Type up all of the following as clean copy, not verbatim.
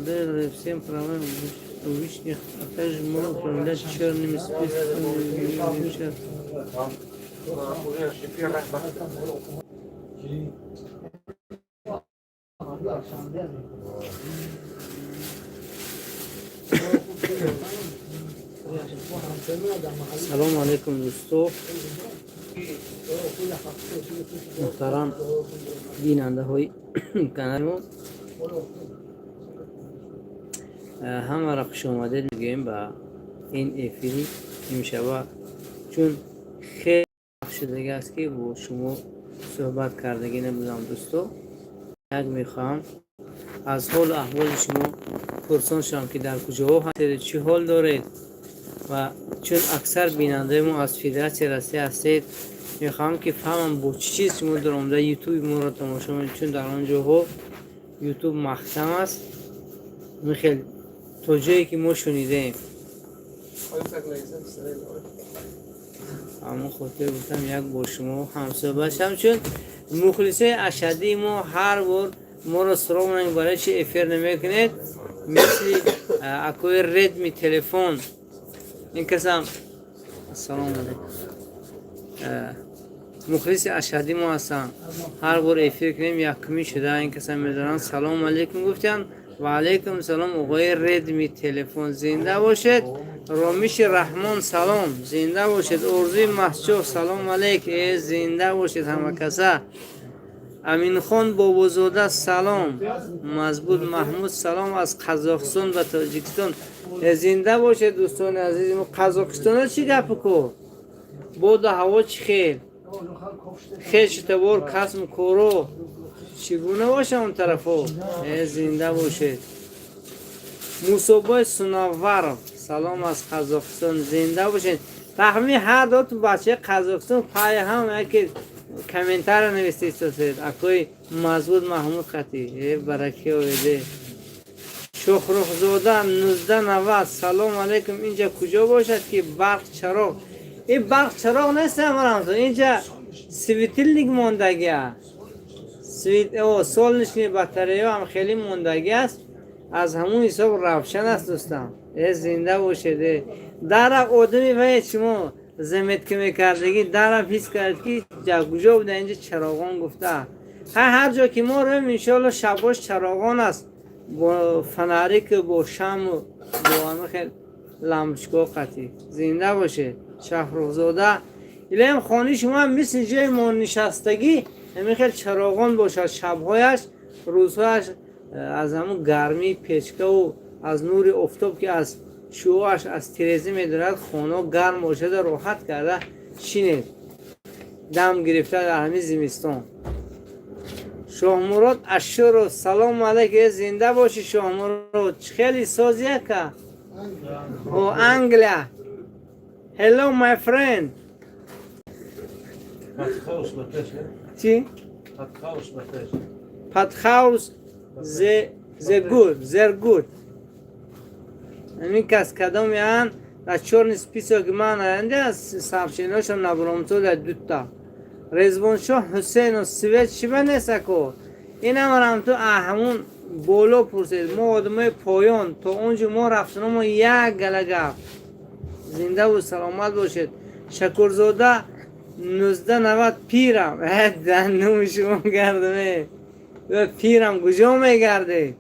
молодые всем правам вишних, а также могут управлять черными списками. سلام علیکم دوستو محترم بیننده های کانال ما، همه را خوش آمدید میگیم به این افیری امشبه، چون خیلی شدگی است که با شما صحبت کردگی نمیدونم دوستو. یک میخوام از حال احوال شما پرسان شم که در کجا هستید، چی حال دارید، و چون اکثر بیننده ما از فدراسیون روسیه هستید، میخوام که فهمم با چی چیز شما در آمده یوتیوب ما را تماشا میکنید، چون در آنجاها یوتیوب مختم است. میخیل تا جایی که ما شنیدیم اما خاطر بودم یک با شما همصحبت شم، چون مخلصه اشدی ما هر بار ما را سراغ میکنند برای چی افیر نمیکنید، مثل اکوی ردمی تلفن. این کسام السلام علیکم، مخلص اشدی ما هستن، هر بار افیر کنیم یکمی شده این کسام میدارن سلام علیکم گفتن و علیکم سلام آقای ردمی تلفن، زنده باشید. رامیش رحمان سلام، زنده باشید. ارزوی محجوب سلام علیکم، زنده باشید همه کسا. امین خان بابازاده سلام، مزبود محمود سلام از قزاقستان و تاجیکستان، زنده باشید دوستان عزیزم. قزاقستان چی گپ کو؟ بود هوا چی خیل خیل شتبار کسم کورو چگونه باشه اون طرفو، زنده باشید. موسوبای سناور سلام از قزاقستان، زنده باشید. تخمی هر دو تو بچه قزاقستان پای هم یکی کامنتار نوشته است. اکوی مزبود محمود خطی برکی اویده. شخرخ زاده 1990 سلام علیکم. اینجا کجا باشد که برق چراغ؟ این برق چراغ نیست امرم، اینجا سویتیلنگ موندگی است. سال نشنی بطری ها هم خیلی موندگی است، از همون حساب روشن است دوستان. زنده باشید. در آدمی و شما زمت که میکردگی در حس کرد که کجا بوده اینجا چراغان گفته. هر جا که ما رویم انشاءالله شباش چراغان است، با فناریک با شم با همه خیلی لمبشگاه قطعی. زنده باشه شهرزاده. الهیم خانه شما مثل جای ما نشستگی همین خیلی چراغان باشه، شبهایش روزهایش از همون گرمی پیچکه و از نور افتاب که از شعاعش از تیرزی میدارد خانه گرم باشد، راحت کرده شینید دم گرفته در همین زمستان. شاه مراد اشور سلام علیکم، زنده باشی شاه مراد. خیلی سازیه که او انگلیا. hello my friend. چی؟ پتخاوس زه گود زر گود. این کس کدام یان در چورن سپیسو گمان هنده از سافشیناش هم نبرامتو در دوتا رزبان شاه حسین و سویت شبه نیسته که این هم تو همون بولو پرسید. ما آدمای پایان تا اونجا ما رفتنم ما یک گلگه. زنده و سلامت باشید. شکرزاده 1990 پیرم دنوم شما گردمه و پیرم کجا میگرده.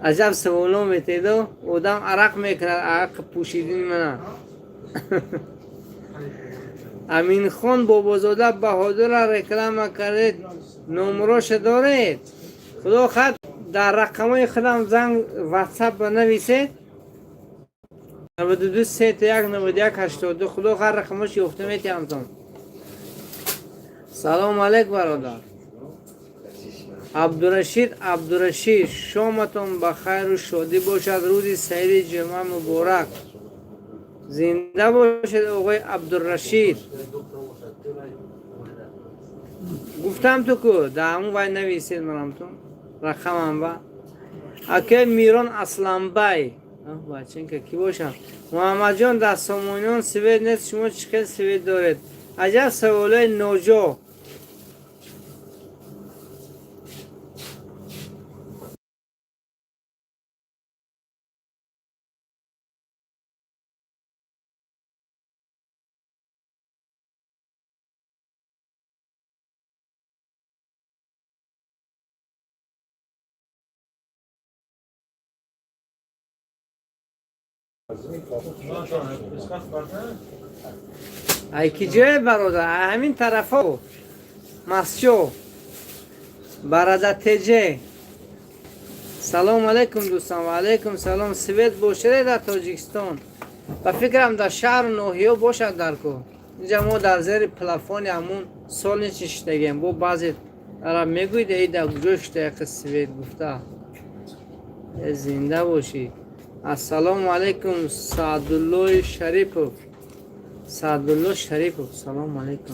عجب سوالو میتیدو آدم عرق میکنه، عرق پوشیدین منه. امین خان بابازاده بهادر را رکلام کردید، نمراش دارید؟ خدا خد در رقمای خودم زنگ واتساپ بنویسید 92 31 91 82. خدا خد رقمش یافته میتیمتون. سلام علیکم برادر عبدالرشید شامتون بخیر و شادی باشد، روزی سعید جمعه مبارک. زنده باشد آقای عبدالرشید. گفتم تو که در همون باید نویسید منم تو رقمم با اکه میران اسلام بای بچه که کی باشم. محمد جان در سامانیان سوید نیست، شما چقدر سوید دارید؟ عجب سوالای نوجا. ای کی جای برادر همین طرفا مسجو برادر تجه. سلام علیکم دوستان. و علیکم سلام. سوید بوشره در تاجیکستان و فکرم در شهر نوحیو باشد در کو. اینجا ما در زیر پلافون همون سال نشستگیم. با بعضی را میگوید ای در جوش دقیق سوید گفته. زنده باشی. السلام علیکم سعدالله شریفو. سعدالله شریفو سلام علیکم.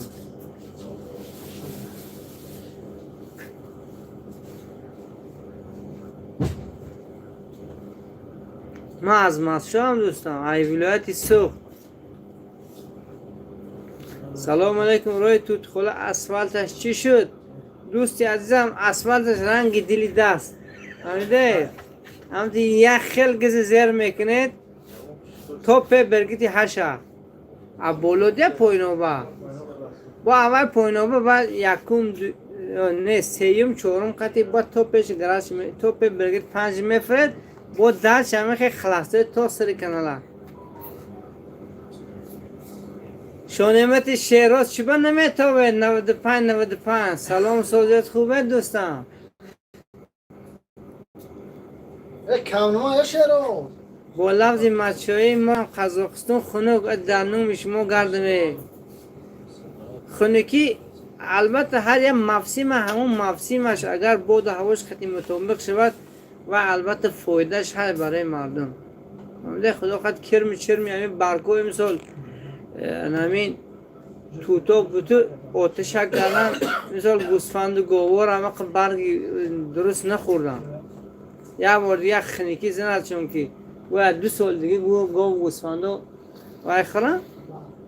ما از مسجو هم دوستان ای ولایت سوخت. سلام علیکم. روی توتخوله اسفالتش چی شد دوستی عزیزم؟ اسفالتش رنگ دلی دست فهمیده؟ همتی یک خیل گز زیر میکنید توپ برگیتی هشه ابولودیه پوینوبا با اول پوینوبا با یکم نه سیم چورم قطعی با توپش گراش توپ برگیت 5 مفرد با دلش همه خیلی خلاصه تا سری کنالا شونیمت شیراز چی با نمیتابه 95 سلام سوزیت خوبه دوستان. کامنما یا شیراز با لفظ مچایی ما قزاقستان خنک در نوم شما گردمه خنکی البته هر یک مفسیم همون مفسیمش اگر بود و هواش خطی مطابق شود و البته فایدهش هست برای مردم. خدا خد کرمی چرمی همین برکوی مثال همین توتا بوتو آتش کردن مثال گوسفند و گوار همه برگی درست نخوردن. یا بار یک خنکی زند چون که و 2 سال دیگه گوسفندو وای خورن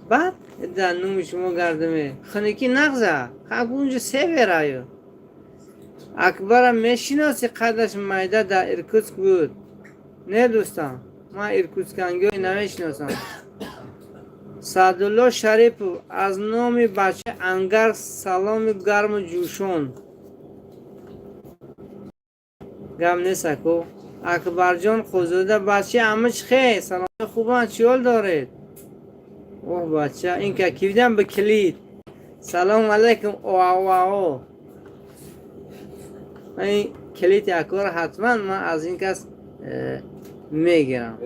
بعد در نوم شما گردمه خنکی نغزه خب اونجا 3 برایو اکبرم میشناسی قدش مایده در ارکوتسک بود نه دوستان؟ ما ارکوتسکنگی نمیشناسم. سعدالله شریف از نام بچه انگر سلام گرم و جوشون گم نیستکو اکبر جان خوزوده بچه همش خیلی سلام خوبان چی حال دارید؟ اوه بچه این که کیویدم به کلید. سلام علیکم او این کلید اکبر حتما من از این کس میگیرم.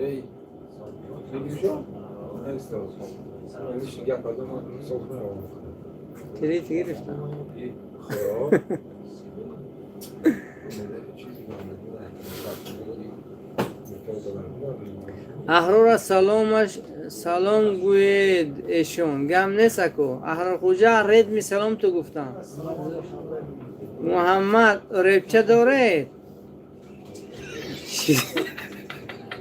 کلید گرفتم. احرار سلام گوید ایشون گم نیستکو احرار خوجا رید می سلام تو گفتم. محمد ریبچه دارید؟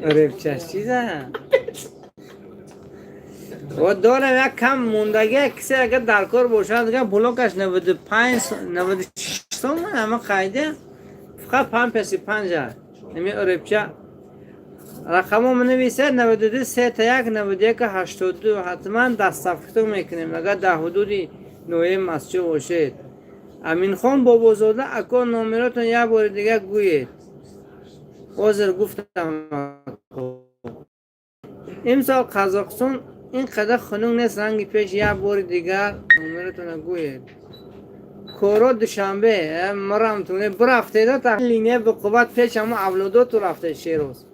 ریبچهش چیزه؟ و دارم یک کم موندگی کسی اگر در کار باشد دیگه بلوکش 96 تومن همه قایده فقط 5 پیسی 5 نمی ریبچه رقم من نویسه 92 3 تا 1 91 82 حتما دستافکتو میکنیم اگر در حدودی نوع مسجد باشید. امین خان بابازاده اکا نامراتون یک بار دیگه گویید. حاضر گفتم امسال قزاقستان این قدر خنک نیست رنگی پیش یک بار دیگر نامراتون گویید. کورو دوشنبه مرمتونه برفته دا تا لینیه به قوت پیش اما اولادو تو رفته شیروز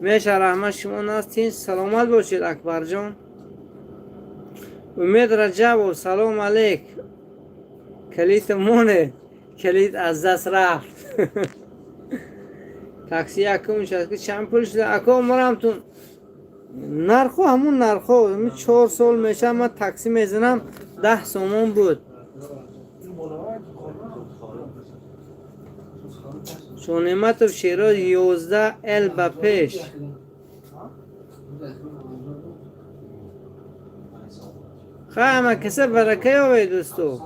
میشه رحمت شما ناستین. سلامت باشید اکبر جان. امید رجب و سلام علیک. کلید مونه کلید از دست رفت. تاکسی اکم شد که چند پول شده اکا مرمتون نرخو همون نرخو 4 سال میشه من تاکسی میزنم 10 سومون بود. شونیمت شیراز 11 ال با پیش خواهم کسی برکه آوی دوستو.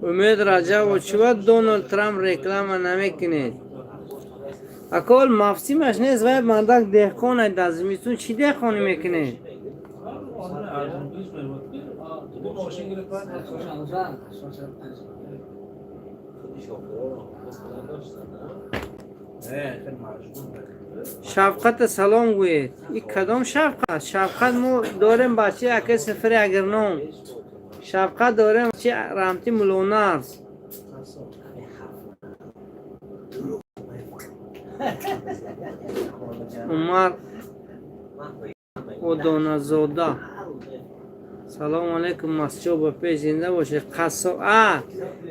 امید راجع و چوب دونالد ترامپ رکلام نمیکنه. اکول مفسیمش نیست و مردک دهخانه دزمیتون چی دهخانی میکنه؟ شفقت سلام گوید. این کدام شفقت؟ شفقت ما داریم بچه اکه سفری اگر نام شفقت داریم بچه رحمتی ملونارز عمر و دونازوده. سلام علیکم مسجو با پیش زنده باشه. قصو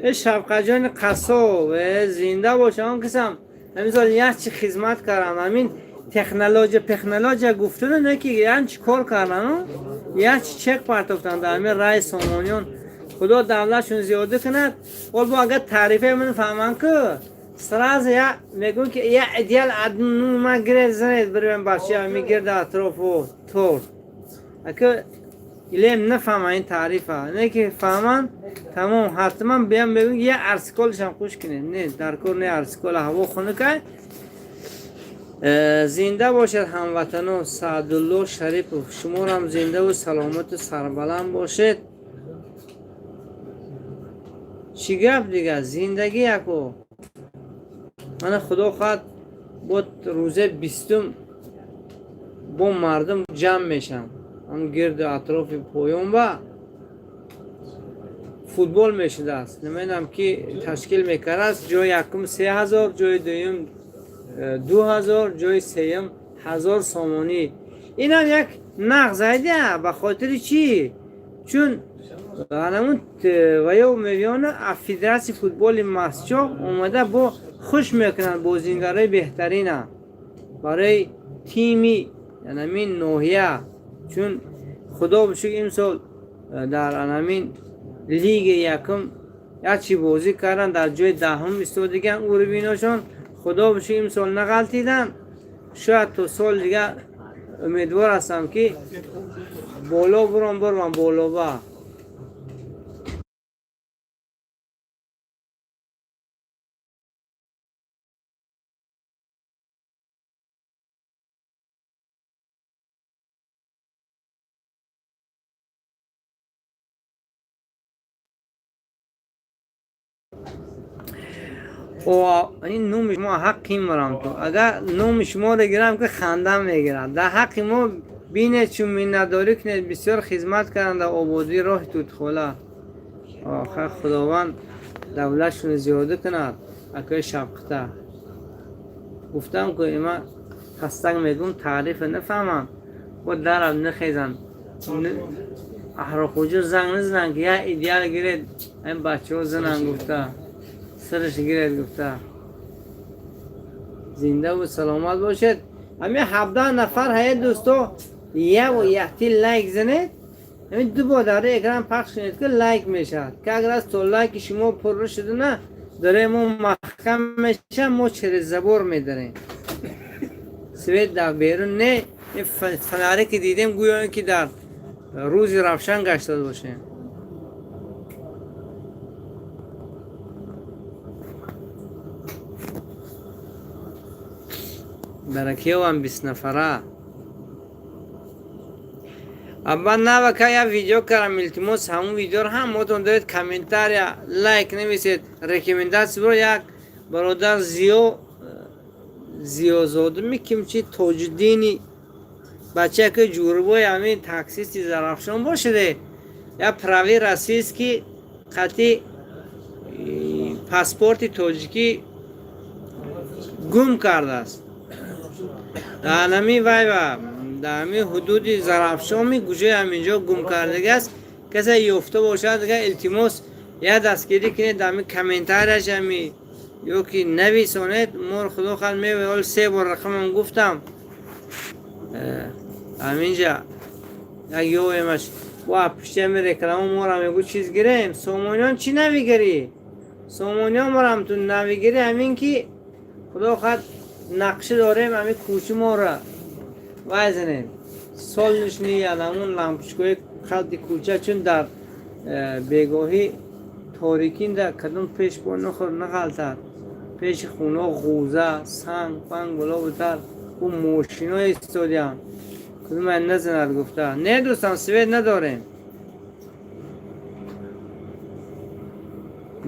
این شفقت جان قصو زنده باشه. آن کسم همینطور یه چی خدمت کردن. همین تکنولوژی گفتن نه که یعنی چی کار کردن. یه چی چک پرتافتن در همین رای سامانیان. خدا دولتشون زیاده کند. ولی با اگر تعریفه من فهمن که سراز یا میگون که یه ایدیال ادنو ما گرد زنید بریم بچه میگرد اطراف و طور. اگه ایلیم نفهمن این تعریفه نه که فهمن تمام حتما بیام بگون یه ارسکالش هم خوش کنید. نه در کار نه ارسکال هوا خونه که زنده باشد هموطنان. سعدالله شریف شما هم زنده و سلامت و سربلند باشد. چی گفت دیگه زندگی یکو من خدا خواهد با روزه 20 با مردم جمع میشم هم گرد اطراف پویان و فوتبال میشده است. نمیدونم که تشکیل میکرده است. جای یکم 3000 جای دویم 2000 جای سیم 1000 سامانی. این هم یک نقض ایده. به خاطر چی؟ چون همون ویو میلیون فدراسی فوتبال مسجد اومده با خوش میکنن بازیگرای بهترینه برای تیمی یعنی همین نوحیه. چون خدا بشکر امسال در همین لیگ یکم یا چی بازی کردن در جای دهم ایستادگی او رو بیناشون. خدا بشکر امسال نغلطیدن. شاید تو سال دیگه امیدوار هستم که بالا برم بالا با و این نوم شما حقی مرام تو اگر نوم شما رو گیرم که خندم میگیرم در حق ما بینه چون مینداری کنید بسیار خدمت کردن در آبادی راه توتخوله. آخر خداوند دولتشون زیاده کند. اکای شفقته گفتم که ایما خستگ میگم تعریف نفهمم و درم نخیزن احرا خوجو زنگ نزنن که یه ایدیال گیرید این بچه ها زنن گفته سرش گیرید گفته. زنده و سلامت باشد. همین 17 نفر های دوستو یه و یهتی لایک زنید. همین دو با داره اکرام پخش کنید که لایک میشد که اگر از تو لایک شما پر شده نه داره ما محکم میشه ما چر زبور میداریم. سوید در بیرون نه فناره که دیدیم گویا که در روزی روشن گشته باشه. برکیو هم 20 نفره. اول نه که یا ویدیو کردم التماس همون ویدیو رو هم متون دارید کامنتار یا لایک نویسید. ریکامنداسی برو یک برادر زیازاده میکیم چی توجدینی بچه که جوربای همین تاکسیستی زرافشان باشده یا پراوی رسیست که خطی پاسپورت توجیکی گم کرده است. در همی در همی حدود زرافشان می گوشه همینجا گم کرده است. کسی یافته باشد دیگه التماس یا دستگیری کنید در همی کامنتارش همی یا که نویسانید. مور خدا خواهد میوه 3 بار رقمم گفتم همینجا یک یویمش و پشتی همی رکلام مور همی گو چیز گیریم سامانیان چی نمیگری سامانی ها ما رو هم تو نمیگیری همین که خدا خواهد نقشه داریم همین کوچه ما را وایزنیم سال نشنی علمون لامپشکوی خلط کوچه چون در بگاهی تاریکین در کدوم پیش با نخور نخلطد پیش خونه غوزه سنگ پنگ بلا بودتر و موشین های استادی هم کدوم من نزند گفته نه دوستان سوید نداریم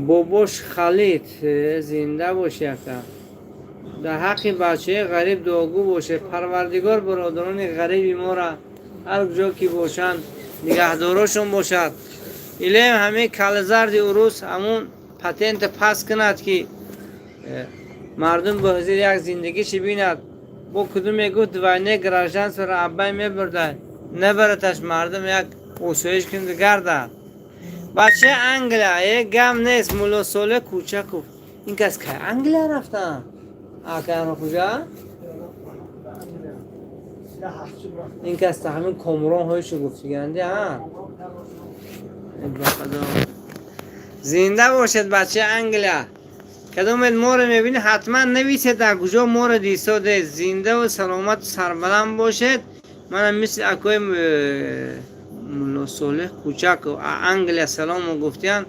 باباش خالد زنده باشه در حق بچه غریب دعاگو باشه پروردگار برادران غریب ما را هر جا که باشند نگهدارشون باشد ایلیم همه کالزرد اروس همون پتنت پس کند که مردم به حضور یک زندگیش بیند با کدوم یکو دوانه گراژانس را عبای میبرده نبرتش مردم یک اوسویش کنده گرده بچه انگلیا یک گم نیست مولو سوله کوچکو این کس که انگلیا رفتن آکان کجا؟ این کس همین کمران هایشو گفتی گنده ها زنده باشد بچه انگلیا کدوم ما رو میبینی حتما نویسه در کجا ما رو دیساده زنده و سلامت و سربلند باشد منم مثل اکوی ملا صالح کوچک و انگلیا سلام گفتیان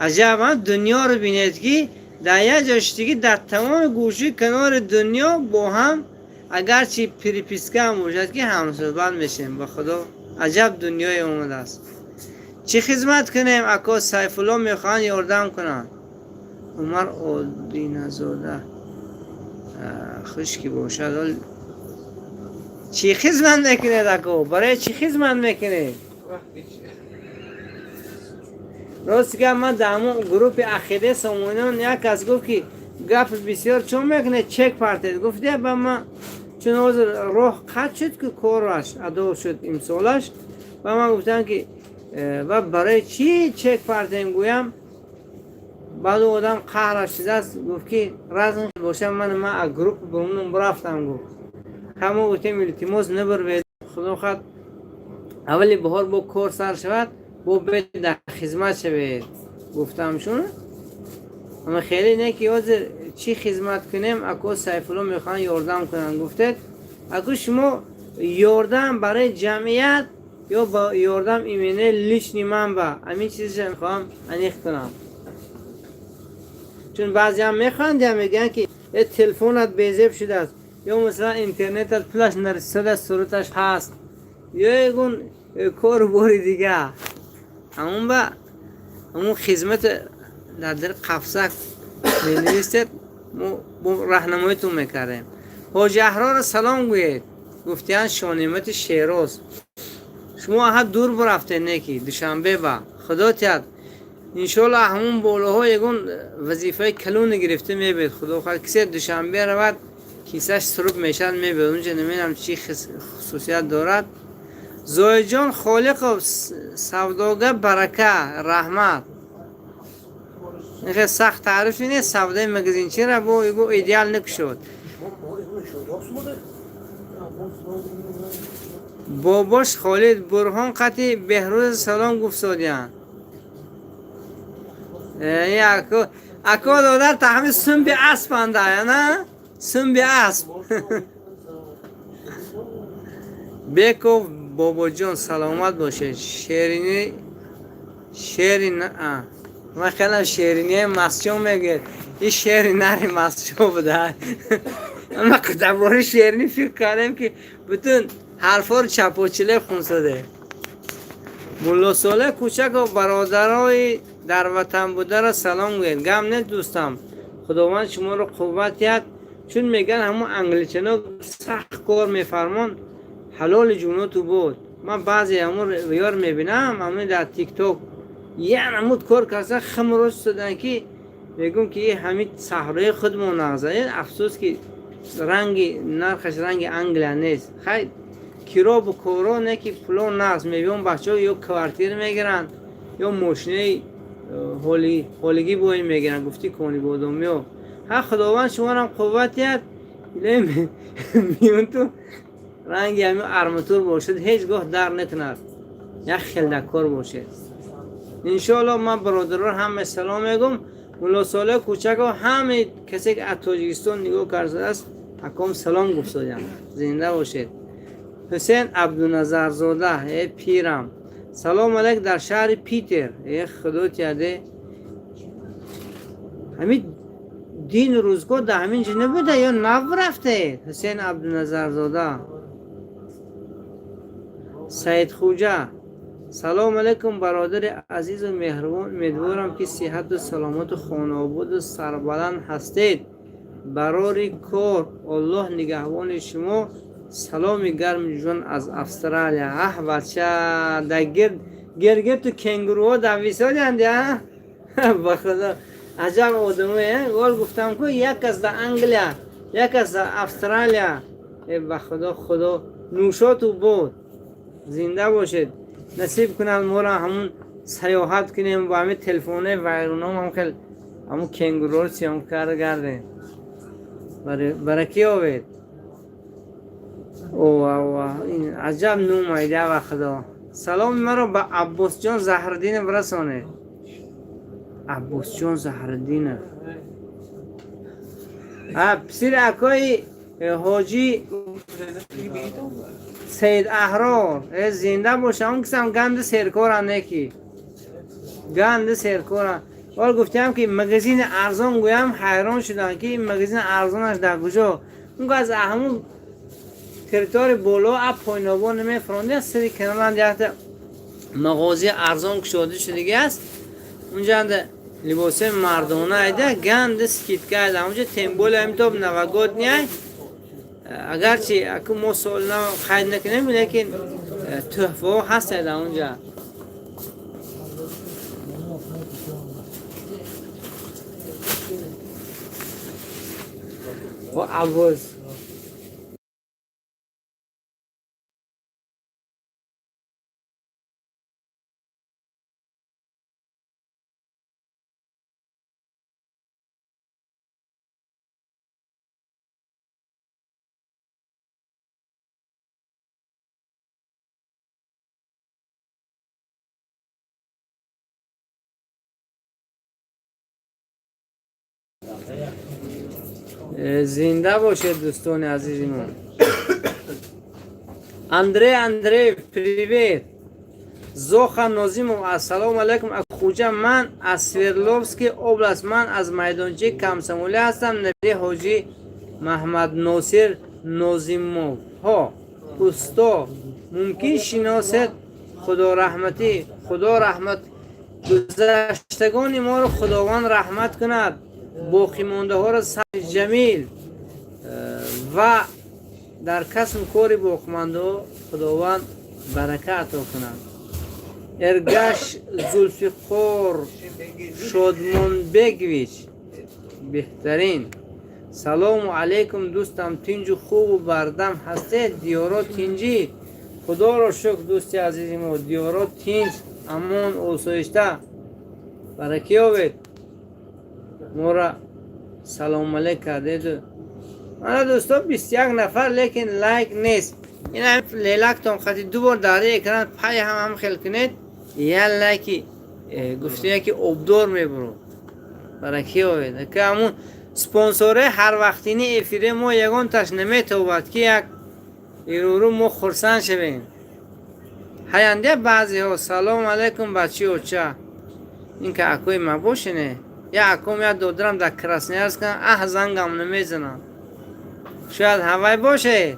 عجب دنیا رو بینید که در یک جاشتگی در تمام گوشه کنار دنیا با هم اگرچه پریپیسکه هم باشد که همصحبت میشیم با خدا عجب دنیای اومده است چی خدمت کنیم اکا سیف الله میخوان یاردم کنن عمر آدین زاده خشکی باشد چی خدمت میکنید اکا برای چی خدمت میکنید راست که من در همون گروپ عقیده سامانیان یک کس گفت که گپ بسیار چون میکنه چک پارتید گفته با من چون از راه قطع شد که کارش ادا شد امسالش و من گفتم که و برای چی چک پارتیم گویم بعد آدم قهرش شده است گفت که رازم باشه من از گروپ برمونم برفتم گفت همه گفتیم التماس نبر بید خدا خواهد اولی بهار با کار سر شود با بید در خدمت شوید گفتم شون اما خیلی نه که حاضر چی خدمت کنیم اکو سیف الله میخوان یاردم کنن گفتید اکو شما یاردم برای جمعیت یا با یاردم ایمینه لیشنی من با همین چیزش میخوام انیخ کنم چون بعضی هم میخوان میگن که تلفونت بیزیب شده است یا مثلا اینترنتت پلش نرسیده صورتش هست یا یکون کار باری دیگه همون خدمت در در قفصه مینویسید ما راهنماییتون میکردیم حاج احرار سلام گوید گفتیان شانیمت شیراز شما ها دور برفته نکی دوشنبه با خدا تیاد انشالله همون بالاها یکون وظیفه کلون گرفته میبید خدا خواهد کسی دوشنبه رود کیسش سروب میشن میبید اونجا نمینم چی خصوصیت دارد زوی جان خالق و سوداگر برکه رحمت این سخت تعریفی نیست سودای مگزین چی را با ایگو ایدیال نکشد باباش خالد برهان قطعی بهروز سلام گفت سادیان اکا دادر تحمیل سن بی اسب انده یا نه؟ سن بی اسب بکو بابا جان سلامت باشه شیرین من خیلی شیرینی مسجو میگه این شیرینی مسجو بوده اما درباره شیرینی فکر کردم که بتون حرفا رو چپ و چله خونسده ملا صالح کوچک و برادرای در وطن بوده را سلام گوید گم نه دوستم خداوند شما رو قوت یاد چون میگن همون انگلیچنا سخت کار میفرمان حلال جوناتو بود من بعضی همون ویار میبینم همون در تیک توک یه نمود کار کسا خمروش شدن که میگم که این همین صحرای خودمون نغزه افسوس که رنگ نرخش رنگ انگلا نیست خیلی کیرا و کورا نه که فلان نغز میبینم بچه ها یا کوارتیر میگیرن یا ماشینه هولگی بوین میگیرن گفتی کنی بودم یا ها خداوند شما هم قوت یاد میون تو رنگی همین ارماتور باشد هیچ گاه در نکند یک خلدکار باشد انشاءالله من برادران هم سلام میگم مولا ساله کوچک و همه کسی که از تاجیکستان نگاه کرده است اکام سلام گفتم. زنده باشید. حسین عبدالنظر زاده ای پیرم سلام علیک در شهر پیتر ای خدا تیاده همین دین روزگار در همین جا نبوده یا نو رفته. حسین عبدالنظر زاده. سید خوجه سلام علیکم برادر عزیز و مهربان، امیدوارم که صحت و سلامت و خانواده و سربلند هستید. برای کار الله نگهبان شما. سلام گرم جون از استرالیا. بچه در گرگت و کنگروها در ویسالی هنده با خدا عجب آدمه. گل گفتم که یک از در انگلیا یک از در استرالیا. با خدا نوشات و بود. زنده باشید. نصیب کنم ما را همون سیاحت کنیم با همه تلفونه ویرونام هم خیلی همون کنگرو رو سیام کرده برای کی آوید. این عجب نوم ایده و خدا. سلام مرا به عباس جان زهردین برسانه. عباس جان زهردین پسیر اکای حاجی سید احرار زنده باشه. اون کسیم گند سرکار نکی گند سرکار. ولی گفتم که مگزین ارزان گویم حیران شدن که این مگزین ارزانش در کجا. اون از همون تریتوری بالا اپ پایینابا نمیفرانده است. سری کنالان دیگه مغازی ارزان کشاده شده است. اونجا انده لباس مردانه ایده گند سکیتکه ایده. اونجا تنبول امتاب نوگاد نیای. اگرچه اکو ما سال نو خرید نکنیم لیکن تحفه ها هست در اونجا. و عوض زنده باشید دوستان عزیزمون. اندری پریویت زوخا نازیمو السلام علیکم اخوجا. من از سویرلوفسکی اوبلاست. من از میدانچه کمسمولی هستم. نبی حاجی محمد ناصر نازیموف ها استا ممکن شناسد. خدا رحمت گذشتگان ما رو خداوند رحمت کند. باقی مانده ها را سر جمیل و در کسب کاری باقیمانده خداوند برکت عطا کند. ارگش زلفقار شادمان بگویچ بهترین. سلام علیکم دوستم. تینج خوب و بردم هستید. دیارا تینجی خدا را شکر دوستی عزیزی ما. دیارا تینج امان آسایشته برکی آوید. ما را سلام علیک کردید. من دوستان 21 نفر لیکن لایک نیست. این هم لیلک تام خطی دو بار داره اکران پای هم خیل کنید. یه لایکی گفته که ابدار میبرو برای کی آوید که همون سپانسوره هر وقتینی افیره ما یگان تش نمیتوبد که یک ایرورو ما خرسان شویم. هینده بعضی ها سلام علیکم بچه ها چه این که اکوی ما باشنه یا اکوم یا دودرم در کراسنیارس کن زنگم نمیزنم. شاید هوای باشه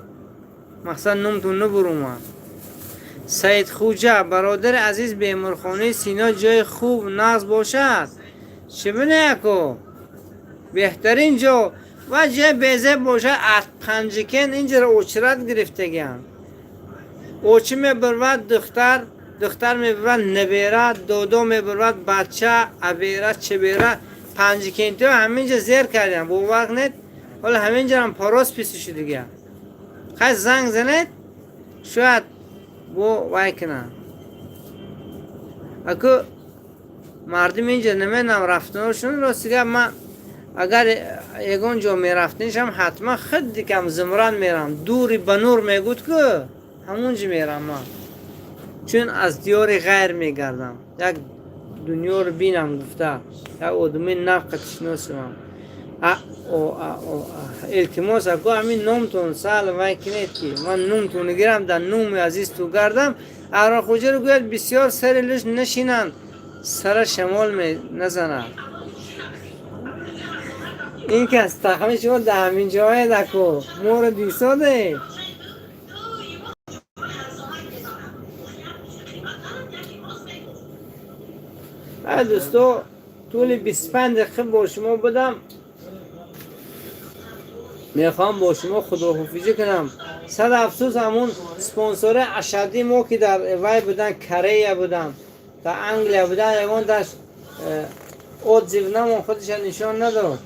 مقصد نومتون نبرو. سید خوجه برادر عزیز بیمارخانه سینا جای خوب ناز باشد. چه بینه اکو بهترین جا و جای بیزه باشد. از پنجکن اینجا را اوچرت گرفته گن. اوچی میبرود دختر میبرد نبیره. دودو میبرد بچه عبیره چه بیره. پنجکن تو همینجا زیر کردیم با وقت نید. حالا همینجا هم پاراس پیسی شده گن. خیلی زنگ زنید شاید بو وای کنه. اکو مردم اینجا نمیدونم رفتنشون راستیگه. من اگر یکون جا میرفتنشم حتما خود دیگم زمران میرم. دوری بنور میگود که همونجا میرم من. چون از دیار غیر میگردم. یک دنیا رو بینم گفته یک آدمی نفقت شناسم التماس اگه همین نامتون سال وای کنید که من نامتون گیرم در نام عزیز تو گردم ارا خوجه رو گوید بسیار سر لش نشینن سر شمال می نزنن این که از تخمی شما در همین جای دکو مور دیساده دوستو طول 25 دقیقه با شما بودم میخوام با شما خداحافظی کنم صد افسوس همون سپانسور اشدی ما که در وای بودن کره بودن در انگلیا بودن یکان داشت اوت زیونم خودش نشان نداد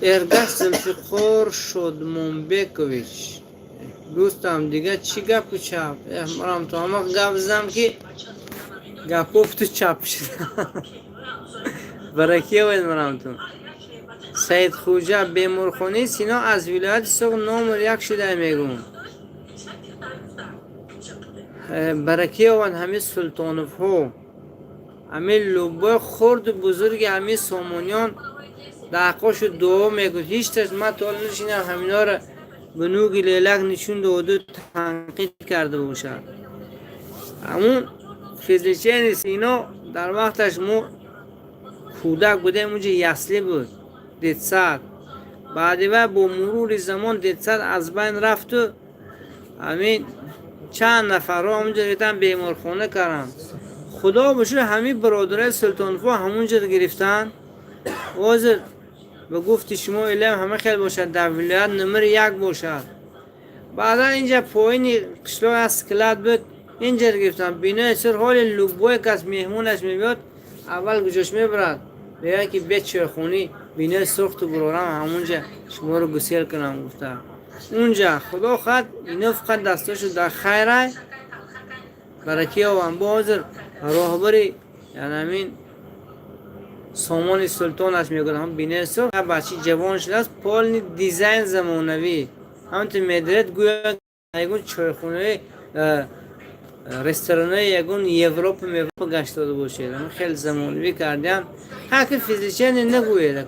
ارگش زلفقار شادمانبکویچ دوستم دیگه چی گپ چپ مرام تو همه گپ زدم که گپوف تو چپ شد برای باید مرام تو سید خوجه بیمورخونی سینا از ولایت سوق نام یک شده میگون برکی و همه سلطانف ها همه لوبای خورد بزرگ همه سامونیان دقاش دعا میگون هیچ تش من طول نشینم همینا را به نوگی لیلک نشون دو تنقید کرده باشد همون فیزیچین سینا در وقتش مو کودک بوده اونجا یسلی بود دیدسد بعدی و با مرور زمان دیدسد از بین رفت و همین چند نفر رو همونجا ریتن بیمارخانه کردن خدا بشه همین برادرای سلطانفو همونجا گرفتن واضح و گفتی شما علم همه خیلی باشد در ولایت نمر 1 باشد بعدا اینجا پایین قشلاق اسکلت بود اینجا گرفتن بینای سر حال لوبای که از مهمونش میبید اول گجاش میبرد بیا که بیت چرخونی بینای سرخت و برارم همونجا شما رو گسیل کنم گفته اونجا خدا خواهد اینو فقط دستاشو در خیره برای که هم بازر راهبری یعنی همین سامان سلطانش میگه هم بینای سرخت بچه جوان شده است پال دیزاین زمانوی همونطور میدرد گویا یکون چرخونه رستوران یکون یوروپ گشت داده باشید خیلی زمانوی کردیم حق فیزیشن نگوید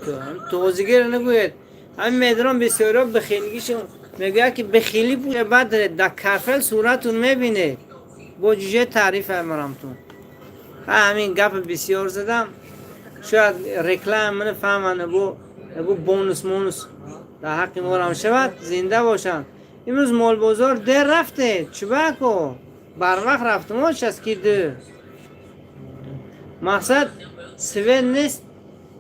توضیگر نگوید همین میدران بسیارا بخیلگیشون میگه که بخیلی بوده بعد در کافل صورتون میبینه با جوجه تعریف امرامتون همین گپ بسیار زدم شاید رکلام من فهمانه بو بونوس مونوس در حق ما هم شود زنده باشن امروز مال بازار در رفته چبکو بر وقت رفته ما چسکیده مقصد سوی نیست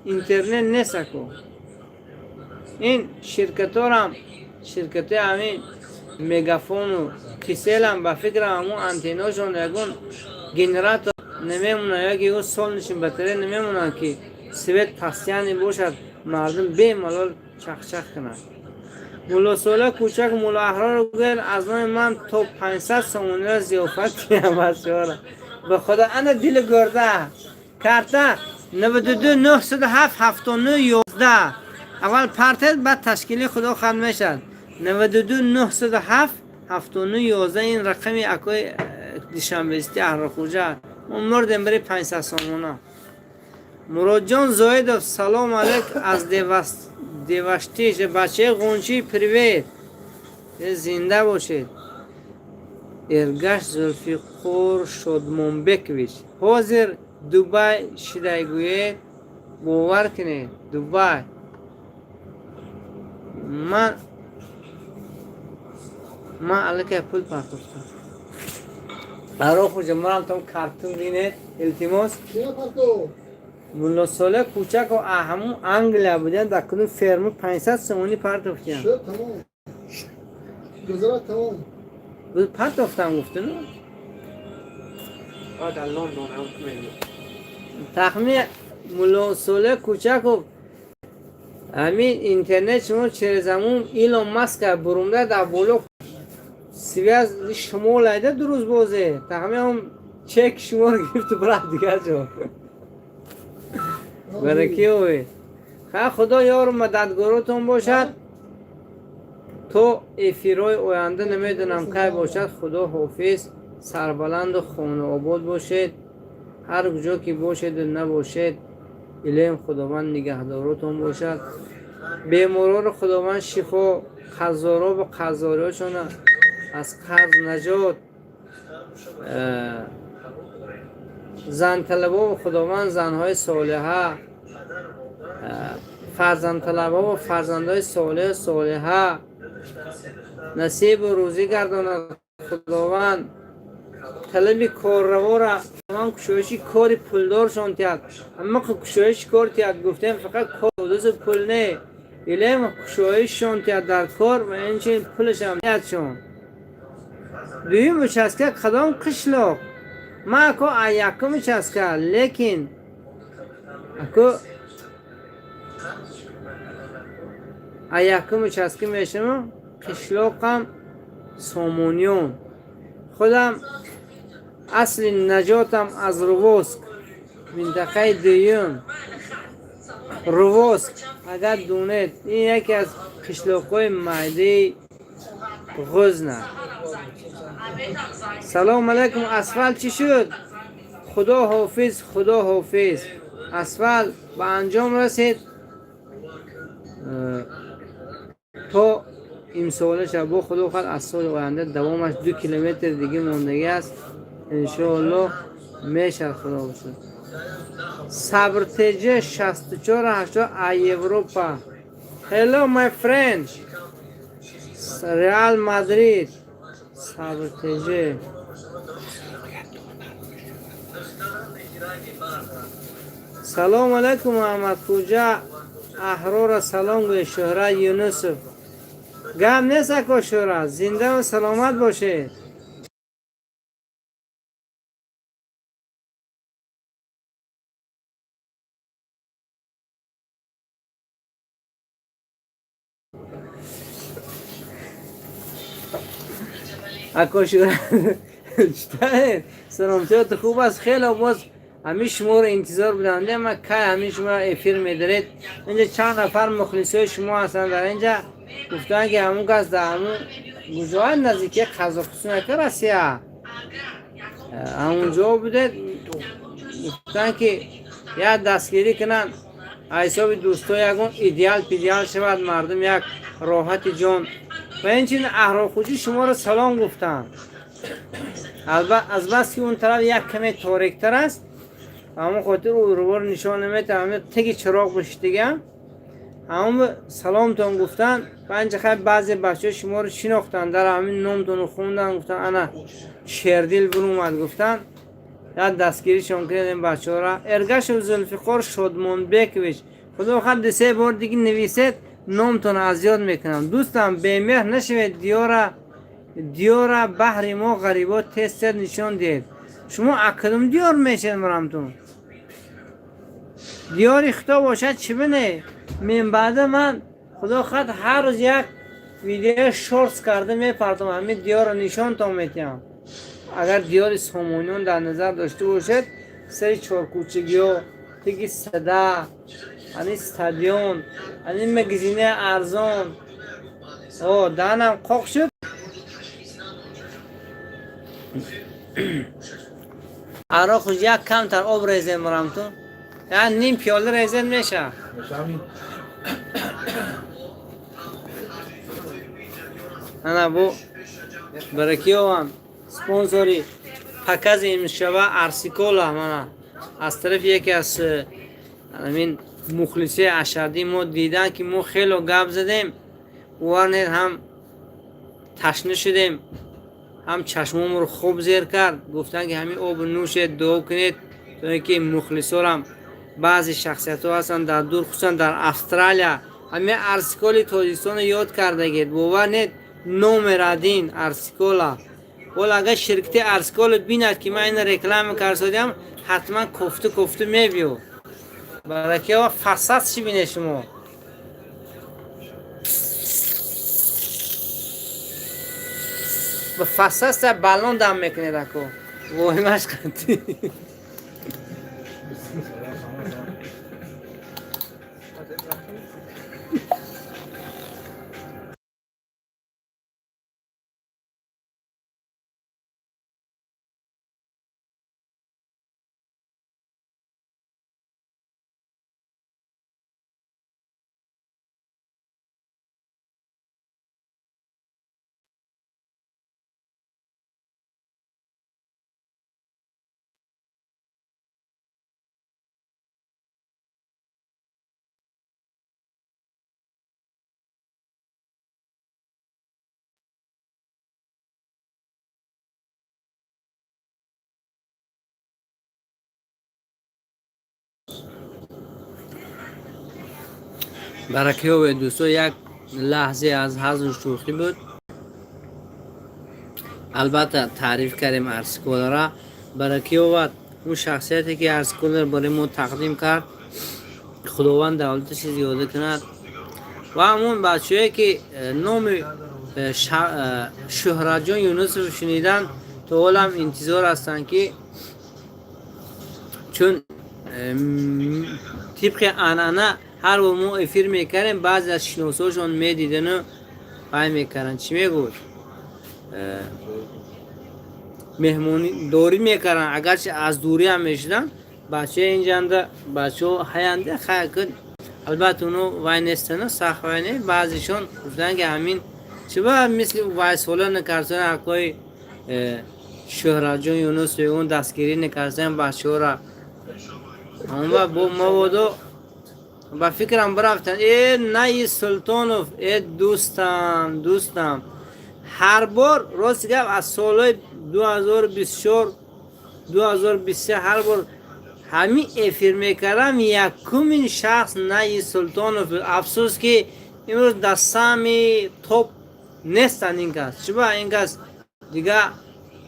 اینترنت نیست اکو این شرکت ها هم شرکت همین میگافون و تیسیل هم به فکر همون انتیناشون یکون گنراتور نمیمونه یا که یکون سال نشین بطره نمیمونه که سویت پستیانی باشد مردم به ملال چخ کنند مولا سوله کوچک مولا احرار رو گیر از من تا 500 سمونه زیافت کنم از شوره به خدا انا دیل گرده کرده 92 907 79 11 اول پرتد بعد تشکیلی خدا خواهد میشد 92 907 79 11 این رقمی اکای دیشنبهستی احرار خوجه ما مردیم برای 500 سمونه مراد جان زاید سلام علیک از دیوشتیش بچه غنچی پریوید زنده باشید ارگش زلفقار شادمانبکویچ حاضر دوبای شده گوید باور کنید دوبای من علیکه پول پرتفتم برای خوش مرم تام کارتون بینید التماس مولا ساله کوچک و همون انگلیا بودن در کدوم فرمو 500 سمونی پرتفتیم شد تمام گذرات تمام بود پرتفتم گفته نه؟ در لندن هم میگه تخمی مولا ساله کوچک و همین اینترنت شما چه زمون ایلون ماسک برونده در بولو سوی از شمال ایده دو روز بازه تخمی هم چک شما رو گرفت و برد دیگر جو برکی ہوئے خواه خدا یار مددگارتون باشد تو افیرای آینده نمیدونم که باشد خدا حافظ سربلند و خانه آباد باشید هر کجا که باشید و نباشید الهی خداوند نگهدارتون باشد. بیمارا رو خداوند شفا، قرضارا به قرضاریاشون از قرض نجات، زن طلبا و خداوند زنهای صالحه، فرزند طلبا و فرزندهای صالح صالحه نصیب و روزی گرداند خداوند. طلب کارروا را من کشایش کاری پولدار شان تیاد، اما کشایش کار تیاد گفتیم فقط کار دوست پول نه، الهی کشایش شان تیاد در کار و اینچه پولش هم تیاد شان. دویم بچسکه کدام قشلاق ما اکو ایکم چسکه، لیکن اکو ایکم چسکه میشم قشلاقم سامونیون. خودم اصل نجاتم از رووسک، منطقه دویم رووسک. اگر دونید این یکی از قشلاق‌های معده غزنه. سلام علیکم. اسفل چی شد؟ خدا حافظ، خدا حافظ. اسفل به انجام رسید تا امسال شب خدا خواهد از سال آینده دوامش 2 کیلومتر دیگه موندگی است انشاءالله میشه خدا باشد. صبر تیجه 6480 اروپا. Hello my friend. Real Madrid. صبر تیجه. سلام علیکم محمد خوجا. احرار سلام به شهره یونسف. گم نیست اکا شهره. زنده و سلامت باشه. اکا شهره چطوره؟ سلامتیات خوب است. خیلی باز همین شما رو انتظار بودم. ما که همین شما رو افیر میدارید. اینجا چند نفر مخلصای شما هستن در اینجا گفتن که همون کس در همون گوجه نزدیکی قزاقستان که رسیه همونجا بوده. گفتن که یا دستگیری کنن حساب دوستای یکون ایدیال پیدیال شود مردم یک راحت جان و اینچین احرار خوجی شما رو سلام گفتن. البته از بس که اون طرف یک کمی تاریکتر است همون خاطر رو نشان نمیده همه تگی چراغ بشه دیگه همون سلامتون گفتن. پنج خیلی بعضی بچه شما رو شناختن در همین نامتون رو خوندن گفتن انا شیردیل برو اومد گفتن یا دستگیری شون کردیم بچه ها را. ارگش و زلفقار شادمان بکویش خدا خواهد 3 بار دیگه نویسید نامتون از یاد میکنم. دوستم بیمهر نشوید دیار بحر ما غریبات تست نشان دید. شما اکدام دیار میشید مرامتون دیار اختا باشد چی بینه من بعد من خدا خواهد هر روز یک ویدیو شورتس کرده میپردم همین دیار نشان تا میتیم. اگر دیار سامونیون در نظر داشته باشد سری چارکوچگی ها تیگی صدا هنی استادیون هنی مگزینه ارزان دانم قاق شد. ارا خوش یک کم تر آب ریزه مرامتون یعنی نیم پیاله ریزه میشه. انا بو برکیو هم سپانسوری پکاز امشبه ارسیکولا مانا از طرف یکی از همین مخلصی اشدی ما دیدن که ما خیلی گپ زدیم ورنید هم تشنه شدیم هم چشمم رو خوب زیر کرد. گفتن که همین آب نوش دعا کنید تا اینکه مخلصا هم بعضی شخصیت ها هستن در دور خصوصا در استرالیا همین ارسیکولی تاجیکستان یاد کرده گید باور نید نام ردین ارسیکولا ولی اگر شرکت ارسیکول بیند که من این رکلام کردم حتما کفته میبیو برای که فساد چی بینه شما به فساد بالون دم میکنید اکو وای مشکل برکه و دوستو یک لحظه از هزار شوخی بود. البته تعریف کردیم ارسکول را. برکه و اون شخصیتی که ارسکول را برای ما تقدیم کرد، خداوند دولتش زیاده کند. و همون بچه‌ای که نام شهرت جان یونس رو شنیدن تو هم انتظار هستن که چون طبق عنعنه هر و ما افیر میکنیم بعضی از شناساشون میدیدن و پای میکنن چی میگوش مهمونی دوری میکنن، اگرچه از دوری هم میشدن بچه اینجا بچه ها حیانده خیلی کن. البته اونو وای نیستن سخت وای نی، بعضیشون گفتن که همین چه باید مثل وای سولا نکردن اکوی شهرت جان یونس و اون دستگیری نکردن بچه ها را. اما با ما بودو با فکرم برفتن ای نای سلطانوف، ای دوستم هر بار راست گفت از سال 2024 2023 هر بار همین افیر میکردم یکمین شخص نای سلطانوف. افسوس که امروز دستمی توپ نیستن این کس. چرا این کس دیگه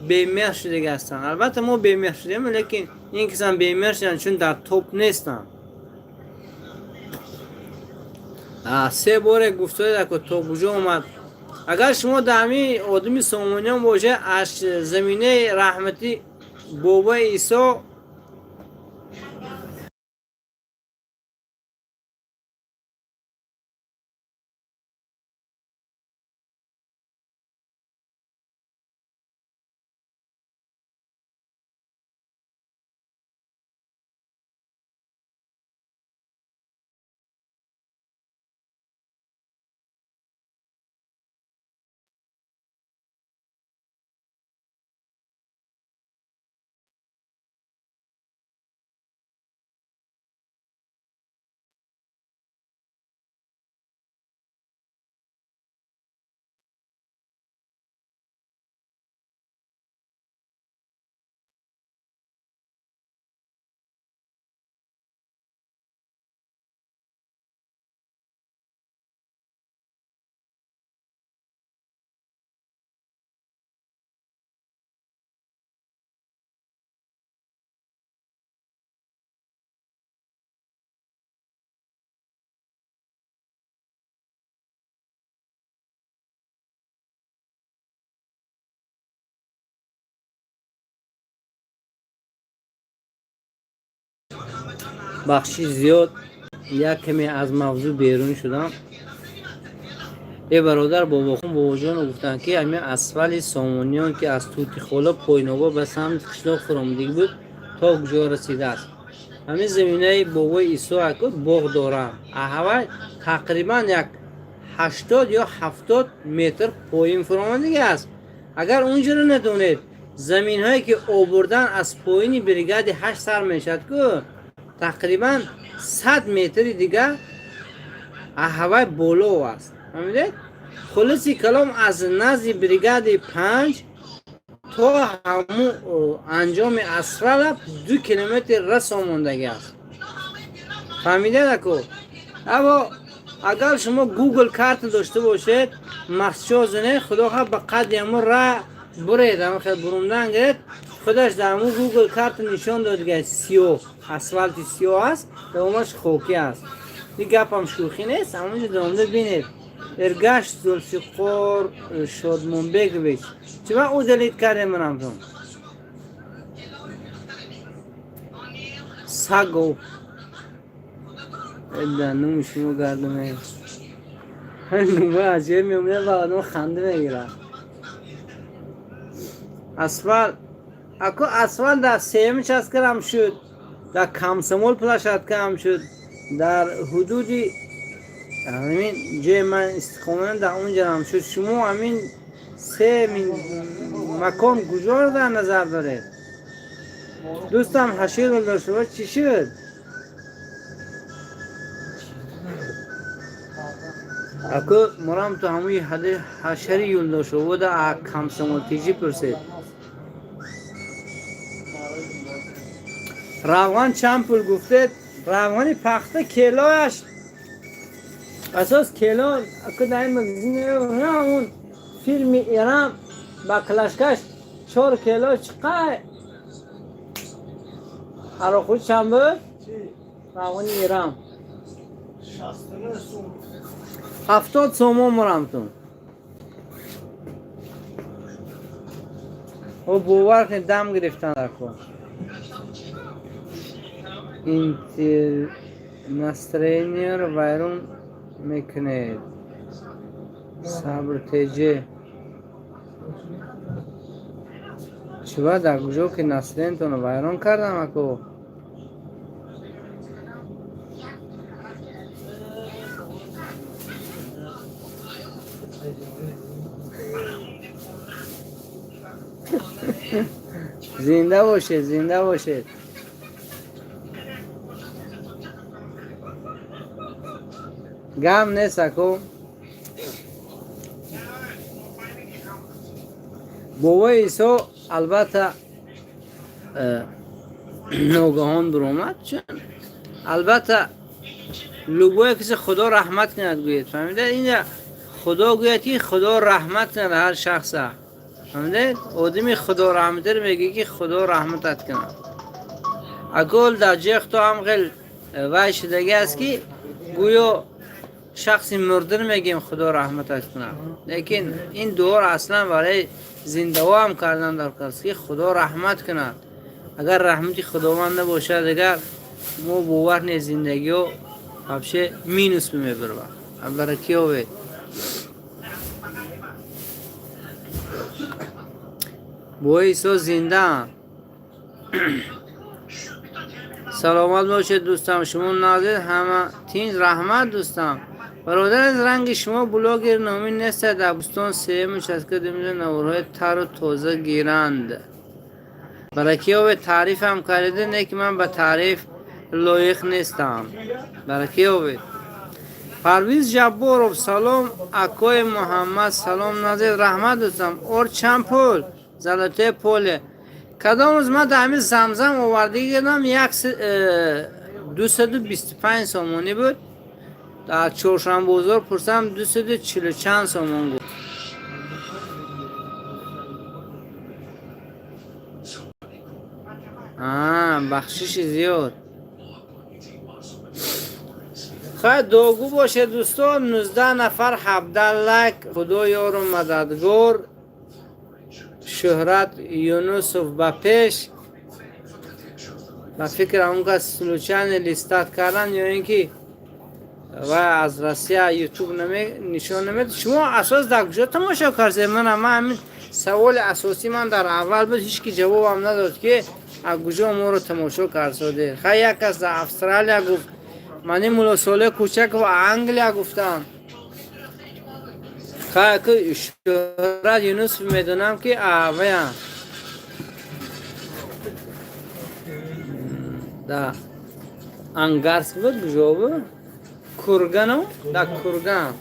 بیمهر شده هستن. البته ما بیمهر شدیم لیکن این کس هم بیمهر شدن چون در توپ نیستن. 3 بار گفته که تو کجا اومد. اگر شما در همین آدمی سامانیان باشه از زمینه رحمتی بابا عیسی بخشی زیاد یک کمی از موضوع بیرون شدم. ای برادر بابا جان گفتن که همین اسفل سامانیان که از توتی خولا پوینوبا به سمت قشلاق فرامدگی بود تا کجا رسیده است. همین زمینه بابا عیسی اکو باغ دارم. احوال تقریبا یک 80 یا 70 متر پایین فرامدگی است. اگر اونجا رو ندونید زمین هایی که آوردن از پایین بریگاد 8 سر میشد که تقریبا 100 متر دیگه هوای بالا است. فهمیدید؟ خلاصی کلام از نزد بریگاد 5 تا همون انجام اسفل 2 کیلومتر رسا ماندگی است. فهمیدید اکو؟ اما اگر شما گوگل کارت داشته باشید مخصوصا خدا خواهد به قدیم را برید اما خیلی برومدن گرید خودش در همون گوگل کارت نشان داد که سیاه اسفالت سیاه است دومش خوکی است. این گپ هم شوخی نیست. همونجا دومده بینید ارگشت زلفقار شادمانبک بیش چرا او دلید کرده من همتون سگو دنو شما گردمه نومه عجیب میمونه و آدم خنده میگیره. اسفل اکو اسفل در سیمی چسکر هم شد، در کمسمول پلاشت که هم شد، در حدودی همین جای من استقامت در اونجا هم شد. شما همین سه مکان کجا در نظر دارید؟ دوستم 80 دلار شد چی شد؟ اکو مرام تو همون حد حشری یلدا شد در کمسمول تیجی پرسید. روان چند پول گفتید روانی پخته کیلویش اساس کیلو که در این مگزین اون فیلم ایران با کلاشکش 4 کیلو چقدر هر خود چند بود؟ روانی ایران 70 سومون مرمتون و باور کنید دم گرفتن در کن این نسترینی رو ویرون میکنید صبر تیجه چی باید در کجا که نسترین تون رو ویرون کردم اکو زنده باشید زنده باشید گم نیست اکو بابا عیسی البته ناگهان برآمد چون البته لوگوی کسی خدا رحمت کند گوید فهمیده اینجا خدا گوید که خدا رحمت کند هر شخص فهمیده آدمی خدا رحمت میگه که خدا رحمتت کند اگل در جیخ تو هم خیلی وای شدگی است که گویا شخصی مردن میگیم خدا رحمتت کنه لیکن این دور اصلا برای زنده هم کردن در کس که خدا رحمت کند اگر رحمتی خداوند نباشه دیگر ما باور نیست زندگی و بشه مینوس میبره برای کی ہوئے بوی سو زنده سلامت باشید دوستان شما نازید همه تین رحمت دوستان برادر از رنگ شما بلاگر نامی نیست در بستان سیم چسکه دمیده نورهای تر و تازه گیرند برای کیا به تعریف هم کرده نه که من به تعریف لایق نیستم برای کیا به پرویز جبارov سلام اکای محمد سلام نازید رحمت دوستم اور چند پول زلطه پوله کدام روز من در همین زمزم آورده گیدم 225 سامانی بود در چهارشنبه بازار پرسم 240 چند سامان بود بخشش زیاد خیلی دوگو باشه دوستان 19 نفر 17 لک خدا یارو مددگار شهرت یونوسوف با پیش و فکر اون که سلوچن لیستات کردن یا اینکه و از روسیه یوتیوب نشان نمید شما اساس در کجا تماشا کردید من همین سوال اساسی من در اول بود هیچ کی جوابم نداد که از کجا ما رو تماشا کردید خیلی یک کس در استرالیا گفت من مولا ساله کوچک و انگلیا گفتم خیلی که شهرت یونوسوف میدونم که آویا دا انگارس بود کجا بود کرگانو دا کرگان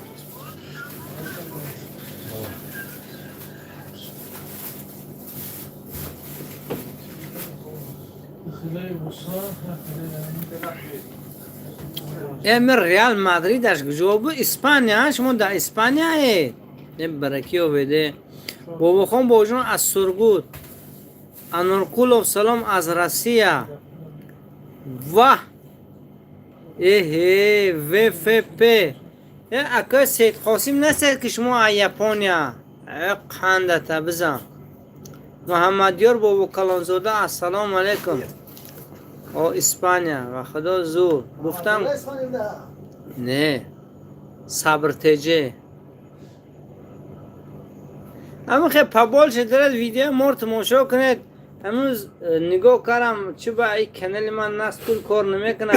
امر ریال مادرید اش کجا بود اسپانیا شما در اسپانیا ای برکیو بده بابا خان باجون از سرگود انورکولوف سلام از روسیه واه VFP اکا سید قاسم نسید که شما از یپونیا قندتا بزن محمدیار بابا کلانزاده السلام علیکم او اسپانیا و خدا زور گفتم نه صبر تیجه اما خیلی پبال شده ویدیو مور تماشا کنید امروز نگاه کردم چه با این کانال من نستول کار نمیکنه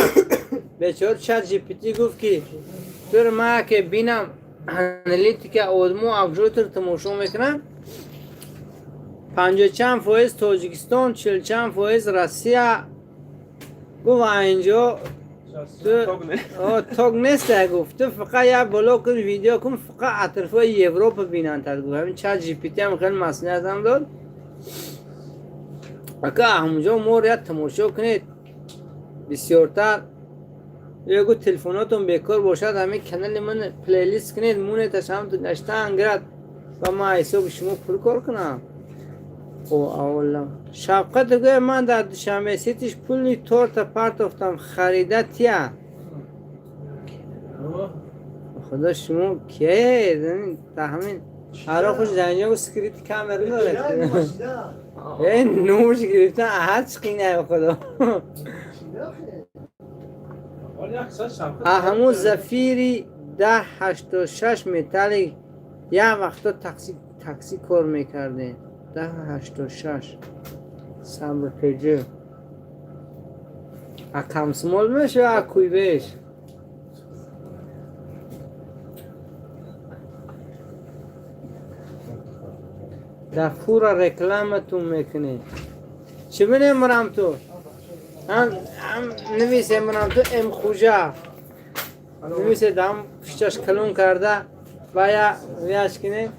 بیچاره چت جی پی تی گفت که پر ما که بینم انالیتیک آدمو افجوتر تماشا میکنم 50 چند فایز تاجیکستان 40 چند فایز روسیه گفت اینجا تاگ نیست گفت فقط یا بالا کن ویدیو کن فقط اطرافای اروپا بینن تا گفت همین چت جی پی تی هم خیلی مسئله هم داد اگه همونجا مور یا تماشا کنید بسیارتر یکو تلفناتون بیکار باشد همه کانال من پلیلیست کنید مونه تشام تو نشته انگرد و ما حساب شما پر کار کنم. او اولا شفقت دیگه من در دوشنبه سیتش پولی تورت پارت افتم خریده تیا خدا شما کیه تحمین هر خوش زنجا و سکریت کامر داره این نوش گرفتن احد چقینه خدا همون زفیری 1086 متالی یه وقتا تاکسی کار میکرده 1086 صبر پیجه اکم سمال میشه اکوی بیش دفور رکلامتون میکنه چه بینه مرام تو هم نویسه مرام تو ام خوجا نویسه دام پشتش کلون کرده و یا ویاش کنه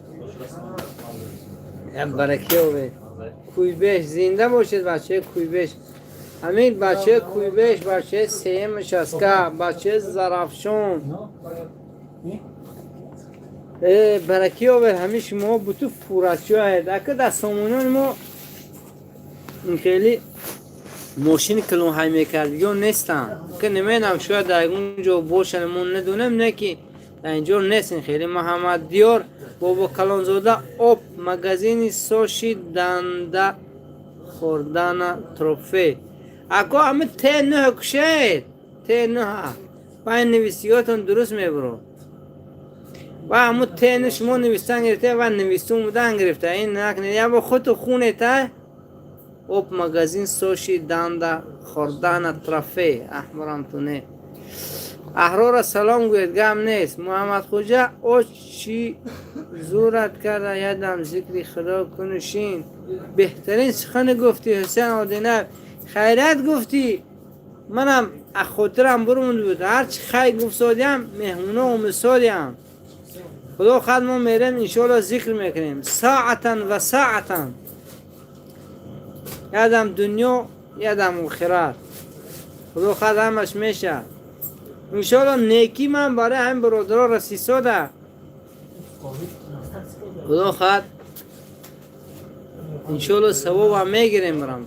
برکی ہوئے کوی بیش زنده باشید بچه کوی بیش همین بچه کوی بیش بچه سیم شسکه بچه زرافشون برکی ہوئے همین شما بوتو فورچی هاید اکه در سامونان ما خیلی ماشین کلون های میکرد یا نیستن که نمینم شاید در اونجا باشن من ندونم نه که در اینجا نیستن خیلی محمد دیار بابا کلانزاده آپ مگزینی سوشی دنده خوردن تروفی اکو همه ته نه کشید ته نه و این نویسیاتون درست میبرو و همه ته نه شما نویستن گرفته و نویستون بودن گرفته این نکنید یا با خود خونه ته آپ مگزین سوشی دنده خوردن تروفی احمرم تونه احرار سلام گوید گم نیست محمد خوجا او چی زورت کرده یادم ذکری خدا کنشین بهترین سخن گفتی حسین آدینه خیرت گفتی منم اخوترم برمون بود هرچی خیر گفت سادیم مهمونه و مثالیم خدا خود ما میرم انشاءالله ذکر میکنیم ساعتا و ساعتا یادم دنیا یادم آخرت خدا خود همش میشه انشاءالله نیکی من برای همین برادرها رسیساده خدا خواهد انشاءالله ثواب هم میگیریم برام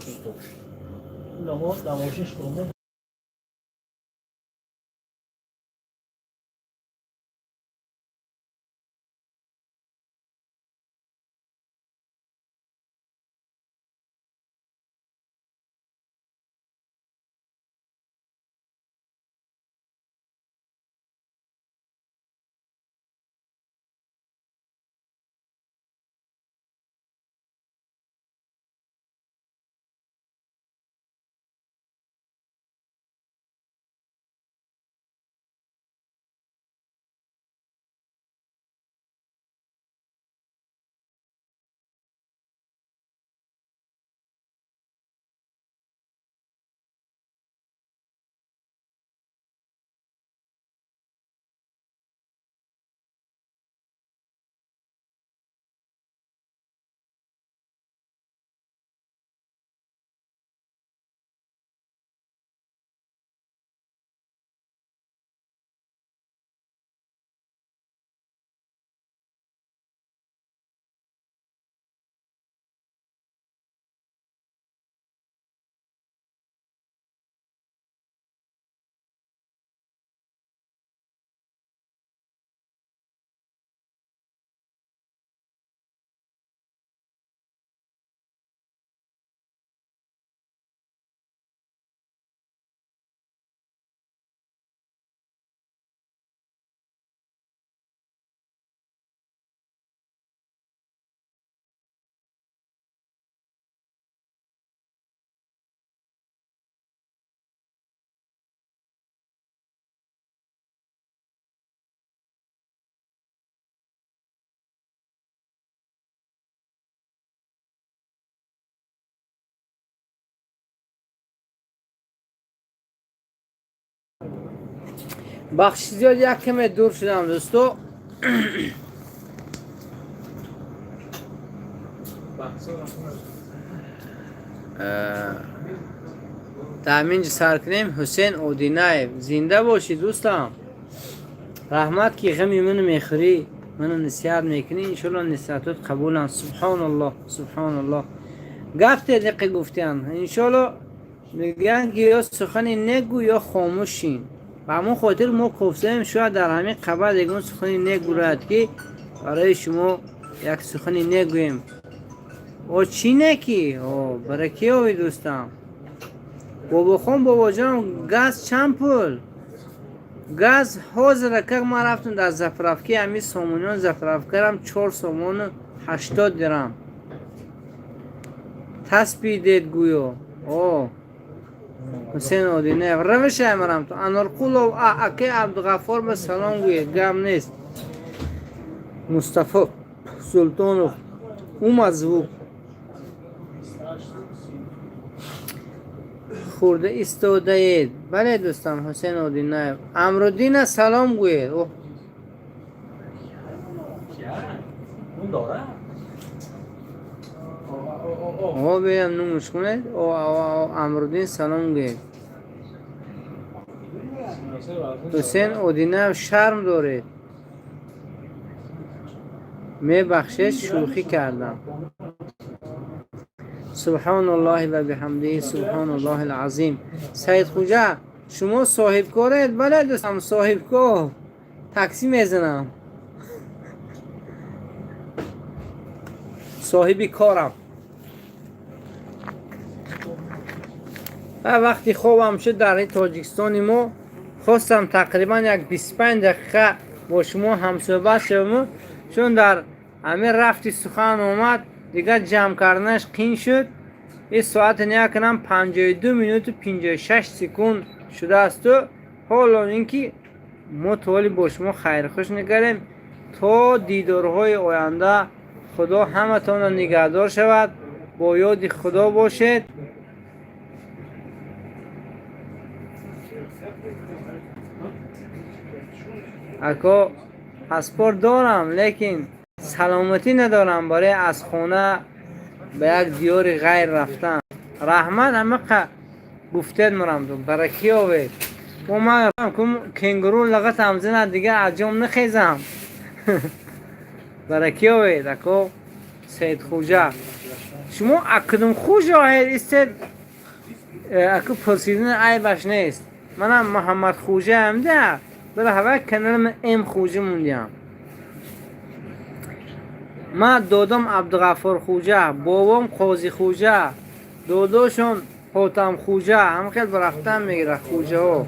بخش زیاد یک کمی دور شدم دوستو تامین سر کنیم. حسین اودینایف زنده باشی دوستم. رحمت کی غمی منو میخوری، منو نصیحت میکنی، انشالله نصیحتات قبولن. سبحان الله سبحان الله. گفته دقیق گفتن انشالله میگن که یا سخنی نگو یا خاموشین. و همون خاطر ما گفتیم شاید در همین خبر دیگه سخنی نگو راید که برای شما یک سخنی نگویم. او چی نکی؟ او برای کی اوی دوستم؟ بابا خون بابا جان گاز چند پول؟ گاز حاضر که ما رفتم در زفرافکی همی سامونیان زفراف کردم 4 سامون 80 درم تسبیدید گویو. او حسین اودینه روش امرم تو انارقول و اکی عبدالغفار به سلام گوید گم نیست. مصطفی سلطانو اومزو خورده ایستاده اید. بله دوستم حسین اودینه امرالدین سلام گوید. اوه اوه بیم نموش کنید. اوه امرالدین سلام گوید. حسین اودینه شرم دارید. می بخشش شوخی کردم. سبحان الله و بحمده سبحان الله العظیم. سید خوجا شما صاحب کارید؟ بله دوستم صاحب کار تاکسی میزنم. صاحبی کارم. و وقتی خوابم شد در این تاجیکستان ما خواستم تقریبا یک 25 دقیقه با شما همصحبت شدم، چون در همین رفتی سخن آمد دیگه جمع کردنش قین شد. این ساعت نیا کنم 52 منوت و 56 سکند شده است. و حالا اینکه ما توالی با شما خیر خوش نگریم تا دیدارهای آینده. خدا همه تان نگهدار شود. با یاد خدا باشید. اکا پاسپورت دارم لیکن سلامتی ندارم برای از خونه به یک دیار غیر رفتن. رحمت همه گفتید مرم دو برای کی آوید و من کنگرو لغت همزنه دیگه عجام نخیزم. برای کی آوید اکا سید خوجا شما اکدم خوجا هستید. اکا پرسیدن عیبش نیست. منم محمد خوجا هم ده برای هوا کنالم ام خوجا موندیم. ما دادم عبدالغفار خوجا، بابام قاضی خوجا، داداشون حاتم خوجا. هم خیلی برفتن میگیره خوجا ها.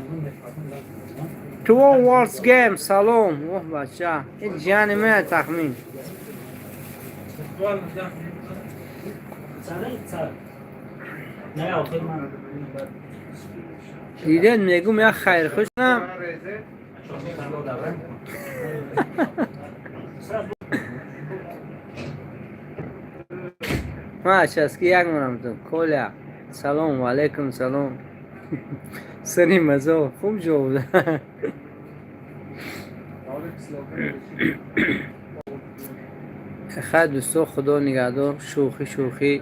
تو وارس گیم سلام. اوه بچه این جانی میه تخمین. دیدید میگم یا خیر خوشم. ماش از کی یک مرم تو کلا سلام و علیکم سلام. سنی مزو خوب جو بود. خیلی دوستو خدا نگهدار. شوخی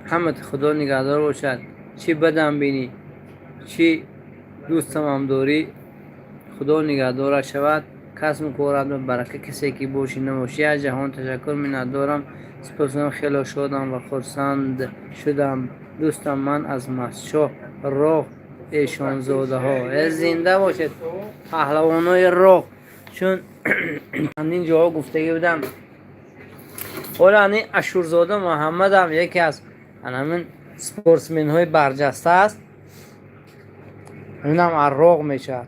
همه خدا نگهدار باشد. چی بدم بینی چی دوستم هم داری خدا نگهدار شود. کسم کارت به برکه کسی که باشی نباشی. از جهان تشکر می‌کنم. سپاسم خیلی شادم و خرسند شدم دوستم. من از مسجد راه ایشان زاده ها زنده باشد پهلوانای راه. چون چندین جاها گفته بودم حالا این اشورزاده محمد هم یکی از همین سپورتسمن های برجسته است. اونم عراق میشه.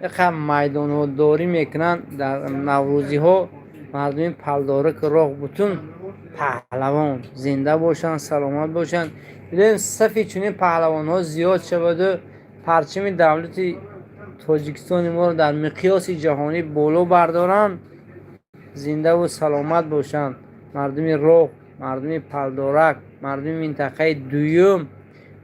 یکم میدان ها داری میکنن در نوروزی ها. مردم پلداره که راه بتون پهلوان زنده باشن سلامت باشن. ببین صفی چونین پهلوان ها زیاد شود و پرچم دولت تاجیکستان ما رو در مقیاس جهانی بالا بردارن. زنده و سلامت باشن مردم راه، مردم پلدارک، مردم منطقه دویم،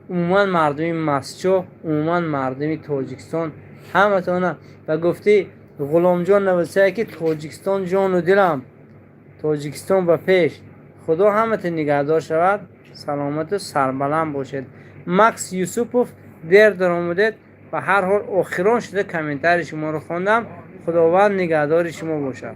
عموما مردم مسجد، عموما مردم تاجیکستان همه تانا. و گفتی غلام جان نوسته که تاجیکستان جان و دلم، تاجیکستان به پیش. خدا همه نگهدار شود. سلامت و سربلند باشید. مکس یوسفوف دیر در آمدید. و هر حال آخران شده کامنتار شما رو خواندم. خداوند نگهدار شما باشه.